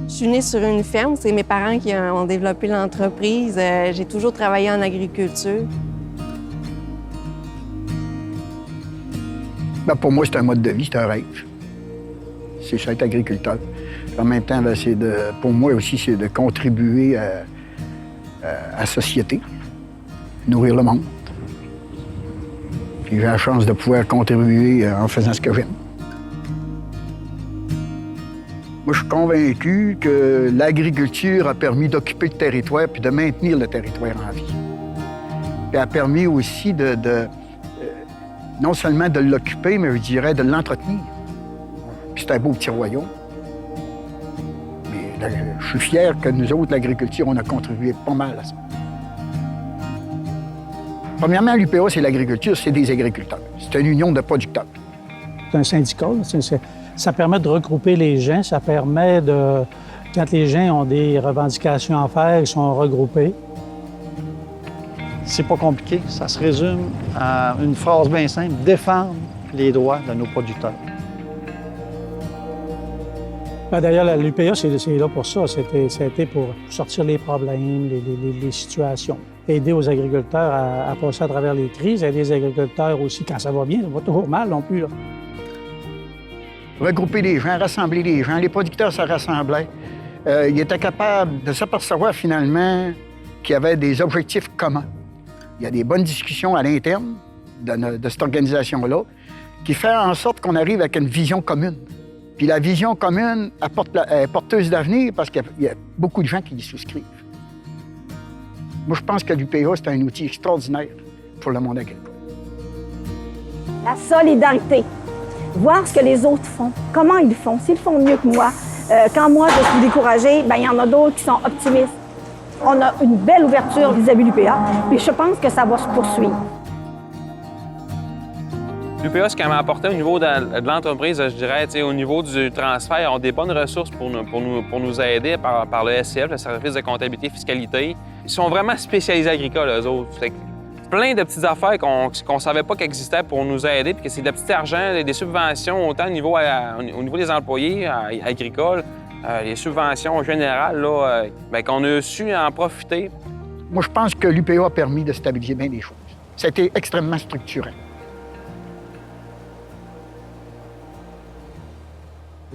Je suis née sur une ferme, c'est mes parents qui ont développé l'entreprise. J'ai toujours travaillé en agriculture. Bien, pour moi, c'est un mode de vie, c'est un rêve. C'est ça, être agriculteur. En même temps, bien, pour moi aussi, c'est de contribuer à la société, nourrir le monde. Puis j'ai la chance de pouvoir contribuer en faisant ce que j'aime. Moi, je suis convaincu que l'agriculture a permis d'occuper le territoire puis de maintenir le territoire en vie. Puis a permis aussi non seulement de l'occuper, mais je dirais de l'entretenir. Puis c'est un beau petit royaume. Mais je suis fier que nous autres, l'agriculture, on a contribué pas mal à ça. Premièrement, l'UPA, c'est l'agriculture, c'est des agriculteurs. C'est une union de producteurs. C'est un syndicat, ça permet de regrouper les gens, ça permet de... Quand les gens ont des revendications à faire, ils sont regroupés. C'est pas compliqué, ça se résume à une phrase bien simple, défendre les droits de nos producteurs. D'ailleurs, l'UPA, c'est là pour ça. C'était pour sortir les problèmes, les situations. Aider aux agriculteurs à passer à travers les crises, aider les agriculteurs aussi quand ça va bien, ça va toujours mal non plus, là. Regrouper les gens, rassembler les gens. Les producteurs se rassemblaient. Ils étaient capables de s'apercevoir finalement qu'il y avait des objectifs communs. Il y a des bonnes discussions à l'interne de cette organisation-là qui fait en sorte qu'on arrive avec une vision commune. Puis la vision commune est porteuse d'avenir parce qu'il y a beaucoup de gens qui y souscrivent. Moi, je pense que l'UPA, c'est un outil extraordinaire pour le monde agricole. La solidarité. Voir ce que les autres font, comment ils font, s'ils font mieux que moi. Quand moi, je suis découragée, bien, il y en a d'autres qui sont optimistes. On a une belle ouverture vis-à-vis de l'UPA, puis je pense que ça va se poursuivre. L'UPA, ce qu'elle m'a apporté au niveau de l'entreprise, je dirais, au niveau du transfert, ils ont des bonnes ressources pour nous aider par le SCF, le service de comptabilité et fiscalité. Ils sont vraiment spécialisés agricoles, eux autres. Plein de petites affaires qu'on savait pas qu'elles existaient pour nous aider, puis que c'est de petit argent, des subventions, autant au niveau des employés agricoles, les subventions générales, là, qu'on a su en profiter. Moi, je pense que l'UPA a permis de stabiliser bien les choses. Ça a été extrêmement structurant.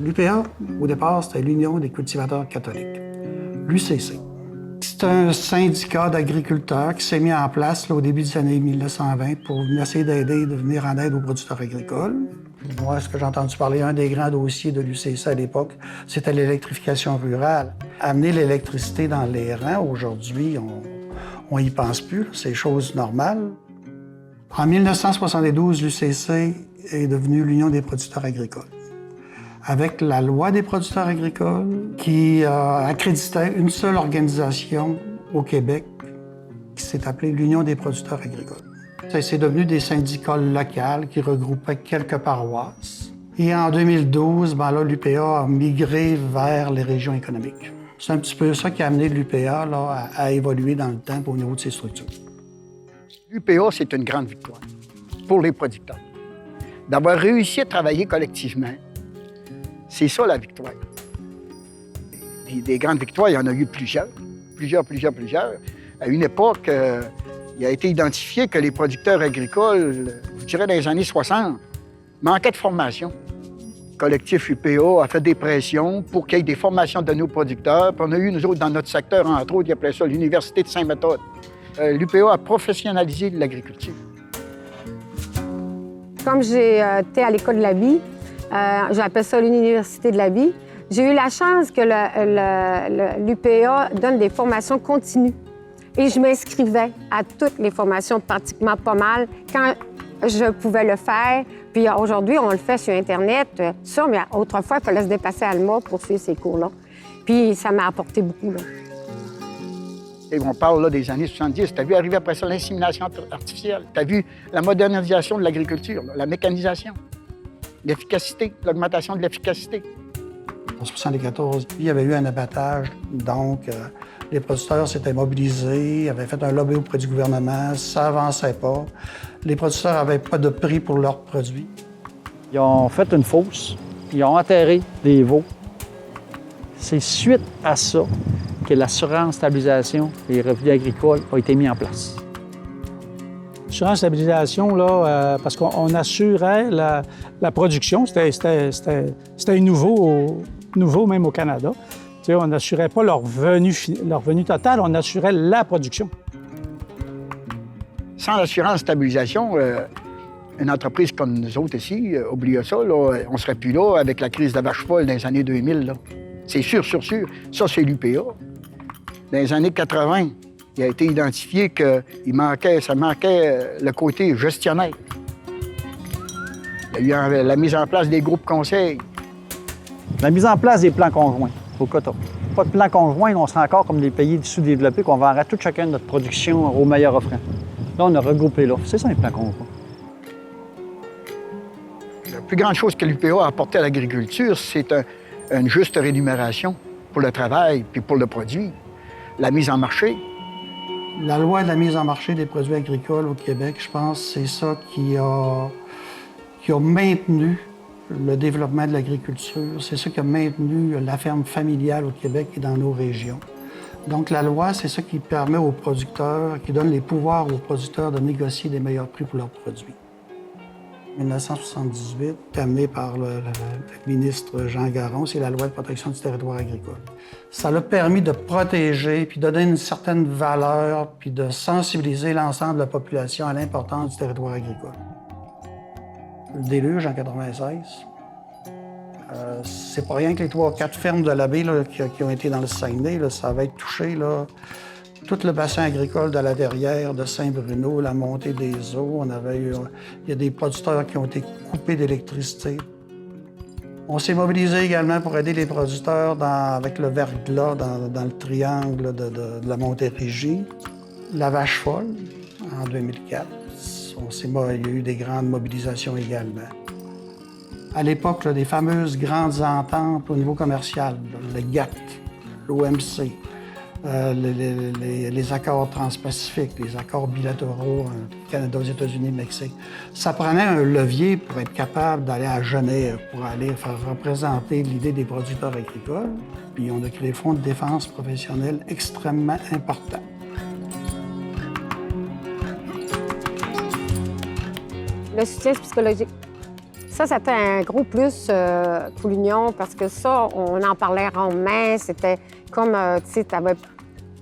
L'UPA, au départ, c'était l'Union des cultivateurs catholiques, l'UCC. C'est un syndicat d'agriculteurs qui s'est mis en place là, au début des années 1920 pour essayer de venir en aide aux producteurs agricoles. Moi, ce que j'ai entendu parler, un des grands dossiers de l'UCC à l'époque, c'était l'électrification rurale. Amener l'électricité dans les rangs, aujourd'hui, on y pense plus, c'est chose normale. En 1972, l'UCC est devenue l'Union des producteurs agricoles, avec la loi des producteurs agricoles qui accréditait une seule organisation au Québec qui s'est appelée l'Union des producteurs agricoles. C'est devenu des syndicats locaux qui regroupaient quelques paroisses. Et en 2012, l'UPA a migré vers les régions économiques. C'est un petit peu ça qui a amené l'UPA à évoluer dans le temps au niveau de ses structures. L'UPA, c'est une grande victoire pour les producteurs. D'avoir réussi à travailler collectivement, c'est ça la victoire. Des grandes victoires, il y en a eu plusieurs. À une époque, il a été identifié que les producteurs agricoles, je dirais dans les années 60, manquaient de formation. Le collectif UPA a fait des pressions pour qu'il y ait des formations de nos producteurs. Puis on a eu, nous autres, dans notre secteur, entre autres, ils appelaient ça l'Université de Saint-Méthode. L'UPA a professionnalisé l'agriculture. Comme j'étais à l'École de la vie, j'appelle ça l'Université de la vie, j'ai eu la chance que l'UPA donne des formations continues. Et je m'inscrivais à toutes les formations, pratiquement pas mal, quand je pouvais le faire. Puis aujourd'hui, on le fait sur Internet, ça, mais autrefois, il fallait se déplacer à Alma pour suivre ces cours-là. Puis ça m'a apporté beaucoup, là. Et on parle là, des années 70. Tu as vu arriver après ça l'insémination artificielle. Tu as vu la modernisation de l'agriculture, la mécanisation. l'efficacité, l'augmentation de l'efficacité. En 1974, il y avait eu un abattage, donc les producteurs s'étaient mobilisés, avaient fait un lobby auprès du gouvernement, ça n'avançait pas. Les producteurs n'avaient pas de prix pour leurs produits. Ils ont fait une fosse, ils ont enterré des veaux. C'est suite à ça que l'assurance stabilisation des revenus agricoles a été mis en place. L'assurance stabilisation, là, parce qu'on assurait la production, c'était nouveau même au Canada. Tu sais, on n'assurait pas leur revenu total, on assurait la production. Sans l'assurance stabilisation, une entreprise comme nous autres ici, oubliez ça, là, on ne serait plus là avec la crise de la vache folle dans les années 2000. Là. C'est sûr. Ça, c'est l'UPA. Dans les années 80, il a été identifié que ça manquait le côté gestionnaire. Il y a eu la mise en place des groupes conseils. La mise en place des plans conjoints au quota. Pas de plan conjoint, on serait encore comme des pays sous-développés qu'on vendrait tout chacun de notre production au meilleur offrant. Là, on a regroupé l'offre. C'est ça, les plans conjoints. La plus grande chose que l'UPA a apporté à l'agriculture, c'est une juste rémunération pour le travail puis pour le produit. La mise en marché. La loi de la mise en marché des produits agricoles au Québec, je pense, c'est ça qui a maintenu le développement de l'agriculture. C'est ça qui a maintenu la ferme familiale au Québec et dans nos régions. Donc, la loi, c'est ça qui permet aux producteurs, qui donne les pouvoirs aux producteurs de négocier des meilleurs prix pour leurs produits. 1978, amené par le ministre Jean Garon, c'est la loi de protection du territoire agricole. Ça l'a permis de protéger, puis de donner une certaine valeur, puis de sensibiliser l'ensemble de la population à l'importance du territoire agricole. Le déluge en 96, c'est pas rien que les 3 ou 4 fermes de l'abbé qui ont été dans le Saguenay, là, ça va être touché, là, tout le bassin agricole de la Derrière, de Saint-Bruno, la montée des eaux. Il y a des producteurs qui ont été coupés d'électricité. On s'est mobilisé également pour aider les producteurs avec le verglas dans le triangle de la Montérégie. La vache folle, en 2004. Il y a eu des grandes mobilisations également. À l'époque, des fameuses grandes ententes au niveau commercial, le GATT, l'OMC, les accords transpacifiques, les accords bilatéraux, Canada aux États-Unis, Mexique. Ça prenait un levier pour être capable d'aller à Genève, pour aller faire représenter l'idée des producteurs agricoles. Puis on a créé des fonds de défense professionnelle extrêmement importants. Le soutien psychologique. Ça, c'était un gros plus pour l'Union parce que ça, on en parlait rondement. C'était comme, tu sais, t'avais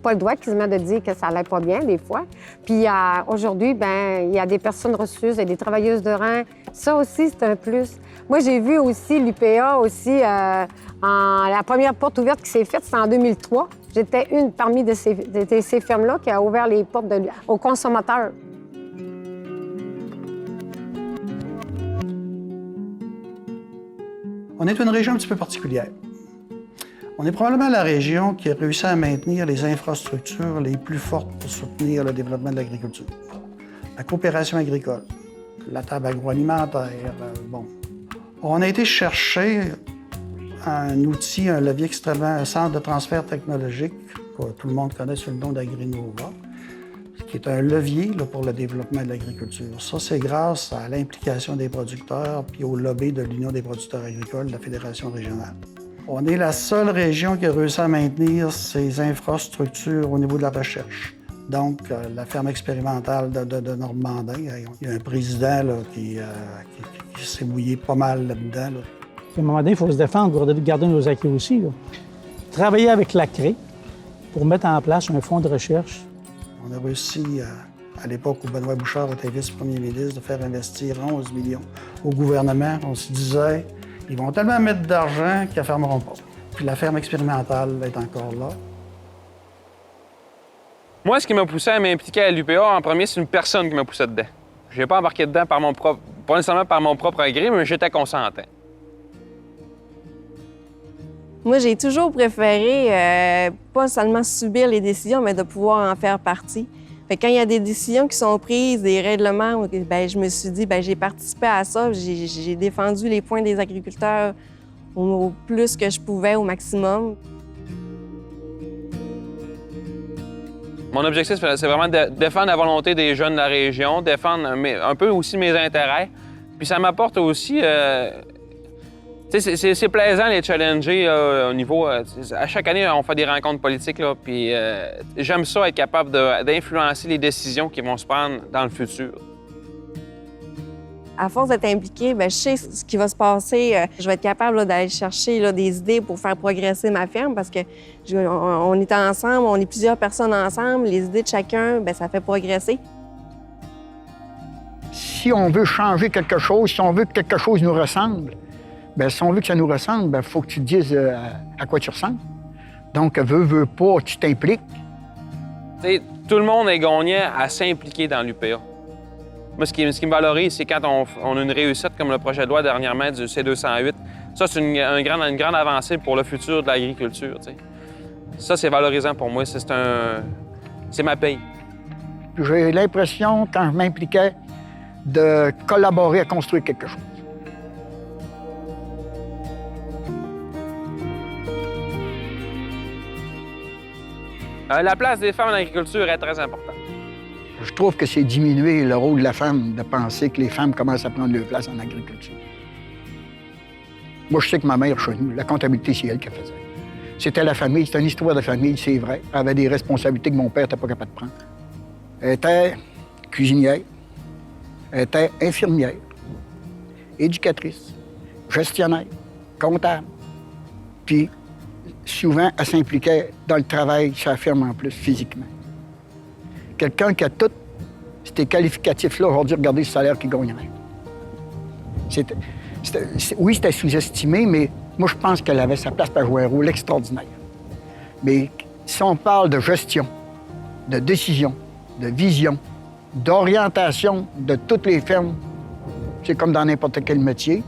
pas le droit quasiment de dire que ça allait pas bien des fois. Puis aujourd'hui, ben il y a des personnes reçues, il y a des travailleuses de rang. Ça aussi, c'est un plus. Moi, j'ai vu aussi l'UPA aussi, la première porte ouverte qui s'est faite, c'était en 2003. J'étais une parmi ces fermes-là qui a ouvert les portes aux consommateurs. On est une région un petit peu particulière. On est probablement la région qui a réussi à maintenir les infrastructures les plus fortes pour soutenir le développement de l'agriculture. La coopération agricole, la table agroalimentaire, bon. On a été chercher un outil, un levier un centre de transfert technologique, que tout le monde connaît sous le nom d'Agrinova, qui est un levier pour le développement de l'agriculture. Ça, c'est grâce à l'implication des producteurs puis au lobby de l'Union des producteurs agricoles de la Fédération régionale. On est la seule région qui a réussi à maintenir ses infrastructures au niveau de la recherche. Donc, la ferme expérimentale de Normandin, il y a un président là, qui s'est mouillé pas mal là-dedans. Là. À un moment donné, il faut se défendre pour garder nos acquis aussi. Là. Travailler avec la CRE pour mettre en place un fonds de recherche. On a réussi, à l'époque où Benoît Bouchard était vice-premier ministre, de faire investir 11 millions au gouvernement. On se disait, ils vont tellement mettre d'argent qu'ils ne fermeront pas. Puis la ferme expérimentale est encore là. Moi, ce qui m'a poussé à m'impliquer à l'UPA, en premier, c'est une personne qui m'a poussé dedans. Je n'ai pas embarqué dedans pas nécessairement par mon propre gré, mais j'étais consentant. Moi, j'ai toujours préféré pas seulement subir les décisions, mais de pouvoir en faire partie. Fait que quand il y a des décisions qui sont prises, des règlements, bien, je me suis dit, bien, j'ai participé à ça. J'ai défendu les points des agriculteurs au plus que je pouvais, au maximum. Mon objectif, c'est vraiment de défendre la volonté des jeunes de la région, défendre un peu aussi mes intérêts. Puis ça m'apporte aussi... c'est plaisant les challenger au niveau... à chaque année, on fait des rencontres politiques, là, puis j'aime ça, être capable d'influencer les décisions qui vont se prendre dans le futur. À force d'être impliquée, bien, je sais ce qui va se passer. Je vais être capable d'aller chercher là, des idées pour faire progresser ma ferme parce que on est ensemble, on est plusieurs personnes ensemble. Les idées de chacun, bien, ça fait progresser. Si on veut changer quelque chose, si on veut que quelque chose nous ressemble, bien, si on veut que ça nous ressemble, il faut que tu te dises à quoi tu ressembles. Donc, veux pas, tu t'impliques. Tout le monde est gagnant à s'impliquer dans l'UPA. Moi, ce qui me valorise, c'est quand on a une réussite comme le projet de loi dernièrement du C-208. Ça, c'est une grande avancée pour le futur de l'agriculture. Ça, c'est valorisant pour moi. C'est ma paye. J'ai l'impression, quand je m'impliquais, de collaborer à construire quelque chose. La place des femmes en agriculture est très importante. Je trouve que c'est diminuer le rôle de la femme de penser que les femmes commencent à prendre leur place en agriculture. Moi, je sais que ma mère, chez nous, la comptabilité, c'est elle qui faisait. C'était la famille, c'était une histoire de famille, c'est vrai. Elle avait des responsabilités que mon père n'était pas capable de prendre. Elle était cuisinière, elle était infirmière, éducatrice, gestionnaire, comptable. Puis, souvent, elle s'impliquait dans le travail sur la ferme en plus, physiquement. Quelqu'un qui a tous ces qualificatifs-là, aujourd'hui, regardez le salaire qu'il gagnerait. Oui, c'était sous-estimé, mais moi, je pense qu'elle avait sa place pour jouer un rôle extraordinaire. Mais si on parle de gestion, de décision, de vision, d'orientation de toutes les fermes, c'est comme dans n'importe quel métier,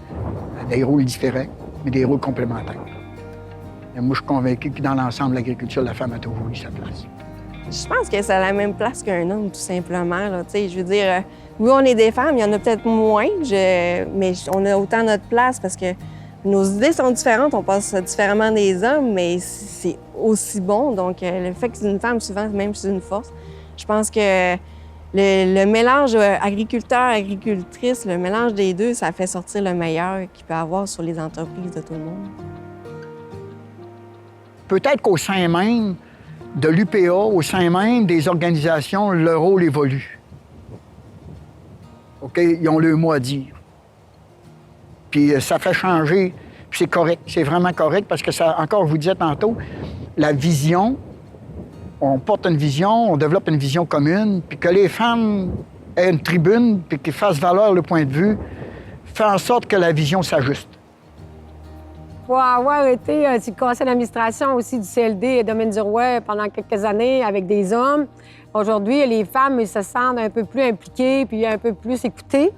des rôles différents, mais des rôles complémentaires. Et moi, je suis convaincu que dans l'ensemble de l'agriculture, la femme a toujours eu sa place. Je pense que c'est à la même place qu'un homme, tout simplement. Là. Je veux dire, oui, on est des femmes, il y en a peut-être moins, mais on a autant notre place parce que nos idées sont différentes, on pense différemment des hommes, mais c'est aussi bon. Donc, le fait que c'est une femme, souvent, même c'est une force. Je pense que le mélange agriculteur-agricultrice, le mélange des deux, ça fait sortir le meilleur qu'il peut y avoir sur les entreprises de tout le monde. Peut-être qu'au sein même de l'UPA, au sein même des organisations, le rôle évolue. OK? Ils ont le mot à dire. Puis ça fait changer, puis c'est correct, c'est vraiment correct parce que ça, encore, je vous disais tantôt, la vision, on porte une vision, on développe une vision commune, puis que les femmes aient une tribune, puis qu'ils fassent valoir le point de vue, fait en sorte que la vision s'ajuste. Pour avoir été sur le conseil d'administration aussi du CLD et Domaine du Roi pendant quelques années avec des hommes, aujourd'hui, les femmes se sentent un peu plus impliquées puis un peu plus écoutées.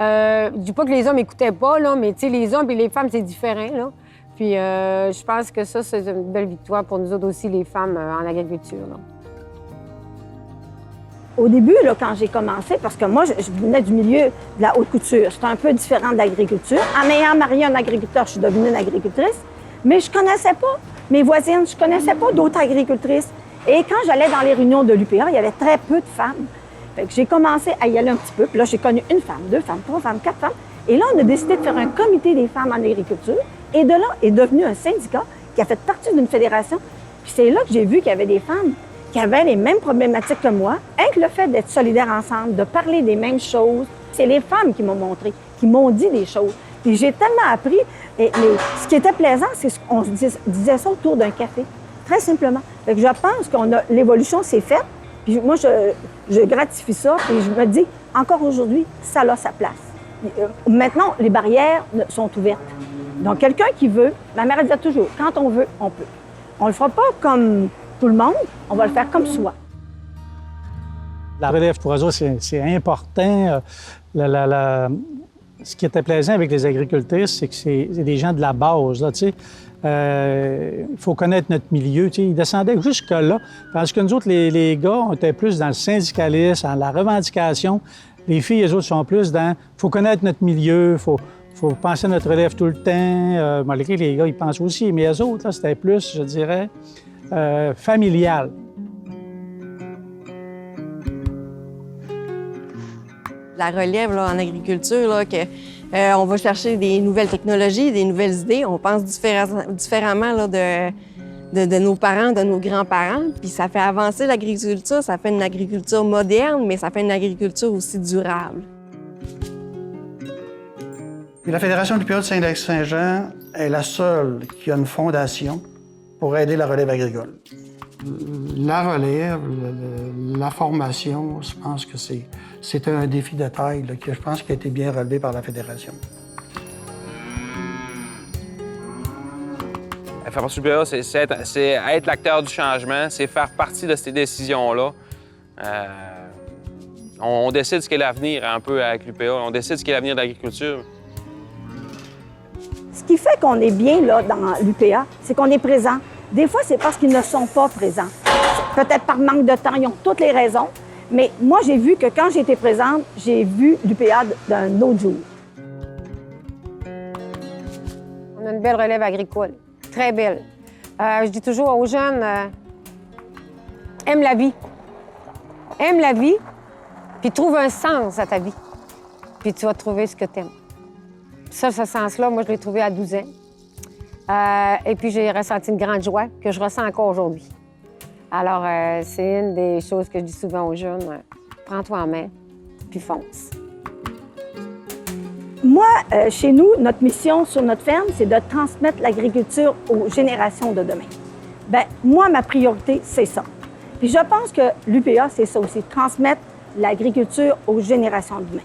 Je dis pas que les hommes n'écoutaient pas, là, mais les hommes et les femmes, c'est différent. Là. Puis je pense que ça, c'est une belle victoire pour nous autres aussi, les femmes en agriculture. Là. Au début, là, quand j'ai commencé, parce que moi, je venais du milieu de la haute couture, c'était un peu différent de l'agriculture. En ayant marié un agriculteur, je suis devenue une agricultrice, mais je connaissais pas mes voisines, je connaissais pas d'autres agricultrices. Et quand j'allais dans les réunions de l'UPA, il y avait très peu de femmes. Fait que j'ai commencé à y aller un petit peu, puis là, j'ai connu une femme, 2 femmes, 3 femmes, 4 femmes. Et là, on a décidé de faire un comité des femmes en agriculture. Et de là est devenu un syndicat qui a fait partie d'une fédération. Puis c'est là que j'ai vu qu'il y avait des femmes qui avaient les mêmes problématiques que moi, avec le fait d'être solidaires ensemble, de parler des mêmes choses. C'est les femmes qui m'ont montré, qui m'ont dit des choses. Puis j'ai tellement appris. Et ce qui était plaisant, c'est qu'on disait ça autour d'un café, très simplement. Fait que je pense que l'évolution s'est faite. Puis moi, je gratifie ça, puis je me dis, encore aujourd'hui, ça a sa place. Maintenant, les barrières sont ouvertes. Donc, quelqu'un qui veut, ma mère disait toujours, quand on veut, on peut. On le fera pas comme tout le monde, on va le faire comme soi. La relève pour eux autres, c'est important. Ce qui était plaisant avec les agricultrices, c'est que c'est des gens de la base. Là, Il faut connaître notre milieu. Tu sais, ils descendaient jusque-là. Parce que nous autres, les gars, on était plus dans le syndicalisme, dans la revendication. Les filles, les autres, sont plus dans « faut connaître notre milieu, faut penser à notre relève tout le temps. Malgré les gars, ils pensent aussi. Mais eux autres, là, c'était plus, je dirais, familial. La relève là, en agriculture, là, on va chercher des nouvelles technologies, des nouvelles idées. On pense différemment là, de nos parents, de nos grands-parents. Puis ça fait avancer l'agriculture, ça fait une agriculture moderne, mais ça fait une agriculture aussi durable. Puis la Fédération du l'UPA de Saint-Saint-Jean est la seule qui a une fondation pour aider la relève agricole. La relève, la formation, je pense que c'est un défi de taille là, que je pense qui a été bien relevé par la Fédération. Faire partie du l'UPA, c'est être l'acteur du changement, c'est faire partie de ces décisions-là. On décide ce qu'est l'avenir un peu avec l'UPA, on décide ce qu'est l'avenir de l'agriculture. Ce qui fait qu'on est bien là, dans l'UPA, c'est qu'on est présent. Des fois, c'est parce qu'ils ne sont pas présents. Peut-être par manque de temps, ils ont toutes les raisons. Mais moi, j'ai vu que quand j'étais présente, j'ai vu l'UPA d'un autre jour. On a une belle relève agricole, très belle. Je dis toujours aux jeunes, aime la vie. Aime la vie, puis trouve un sens à ta vie. Puis tu vas trouver ce que tu aimes. Ça, ce sens-là, moi, je l'ai trouvé à 12 ans. Et puis, j'ai ressenti une grande joie que je ressens encore aujourd'hui. Alors, c'est une des choses que je dis souvent aux jeunes. Prends-toi en main, puis fonce. Moi, chez nous, notre mission sur notre ferme, c'est de transmettre l'agriculture aux générations de demain. Bien, moi, ma priorité, c'est ça. Puis je pense que l'UPA, c'est ça aussi, transmettre l'agriculture aux générations de demain.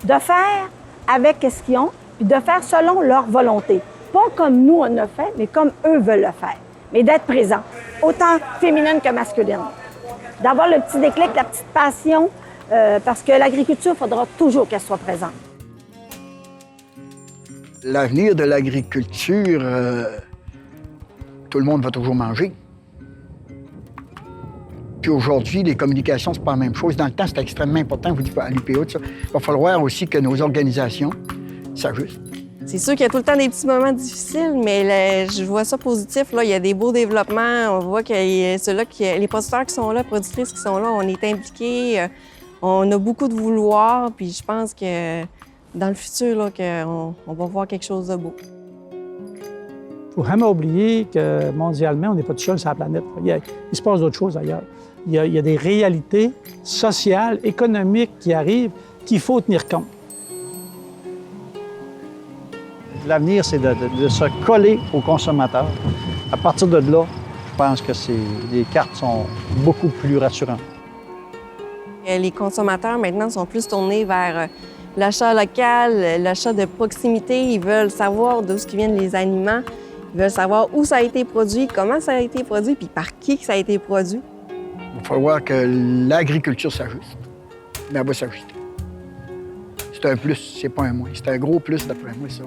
De faire avec ce qu'ils ont, puis de faire selon leur volonté. Pas comme nous, on a fait, mais comme eux veulent le faire. Mais d'être présent, autant féminine que masculine. D'avoir le petit déclic, la petite passion, parce que l'agriculture, il faudra toujours qu'elle soit présente. L'avenir de l'agriculture, tout le monde va toujours manger. Puis aujourd'hui, les communications, c'est pas la même chose. Dans le temps, c'était extrêmement important, vous dites à l'UPA, tout ça. Il va falloir aussi que nos organisations s'ajustent. C'est sûr qu'il y a tout le temps des petits moments difficiles, mais je vois ça positif. Là. Il y a des beaux développements. On voit que les producteurs qui sont là, productrices qui sont là, on est impliqués. On a beaucoup de vouloir. Puis je pense que dans le futur, là, on va voir quelque chose de beau. Il ne faut jamais oublier que mondialement, on n'est pas tout seul sur la planète. Il se passe d'autres choses ailleurs. Il y a des réalités sociales, économiques qui arrivent qu'il faut tenir compte. L'avenir, c'est de se coller aux consommateurs. À partir de là, je pense que les cartes sont beaucoup plus rassurantes. Les consommateurs, maintenant, sont plus tournés vers l'achat local, l'achat de proximité. Ils veulent savoir d'où viennent les aliments. Ils veulent savoir où ça a été produit, comment ça a été produit, puis par qui ça a été produit. Il va falloir que l'agriculture s'ajuste. Mais elle va s'ajuster. C'est un plus, c'est pas un moins. C'est un gros plus, d'après moi, ça.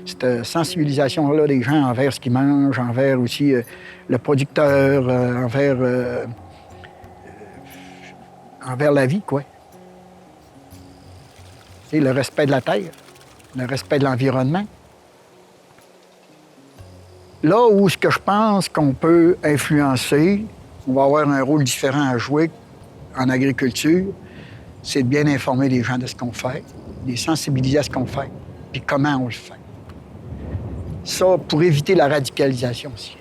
Cette sensibilisation-là des gens envers ce qu'ils mangent, envers aussi le producteur, envers la vie, quoi. Et le respect de la terre, le respect de l'environnement. Là où ce que je pense qu'on peut influencer, on va avoir un rôle différent à jouer en agriculture, c'est de bien informer les gens de ce qu'on fait, de les sensibiliser à ce qu'on fait, puis comment on le fait. Ça, pour éviter la radicalisation aussi.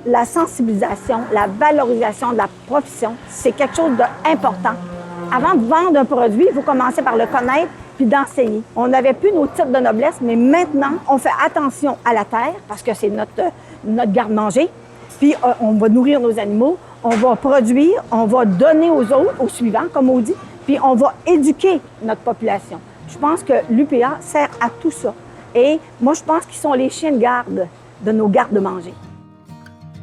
La sensibilisation, la valorisation de la profession, c'est quelque chose d'important. Avant de vendre un produit, il faut commencer par le connaître puis d'enseigner. On n'avait plus nos titres de noblesse, mais maintenant, on fait attention à la terre parce que c'est notre garde-manger. Puis on va nourrir nos animaux, on va produire, on va donner aux autres, aux suivants, comme on dit, puis on va éduquer notre population. Je pense que l'UPA sert à tout ça. Et moi, je pense qu'ils sont les chiens de garde de nos gardes-manger.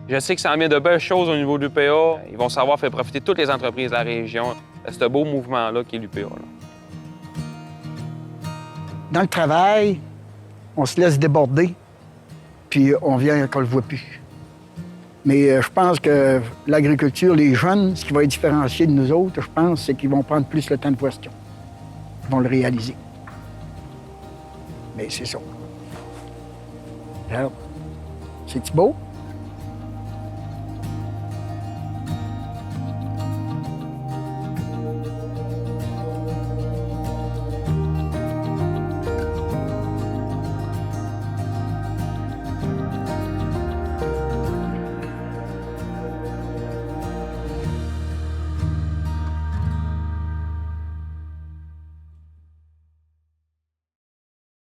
Je sais que ça en vient de belles choses au niveau de l'UPA. Ils vont savoir faire profiter toutes les entreprises de la région de ce beau mouvement-là qui est l'UPA. Dans le travail, on se laisse déborder, puis on vient qu'on ne le voit plus. Mais je pense que l'agriculture, les jeunes, ce qui va les différencier de nous autres, je pense, c'est qu'ils vont prendre plus le temps de question. Ils vont le réaliser. Mais c'est ça. Alors, c'est-tu beau?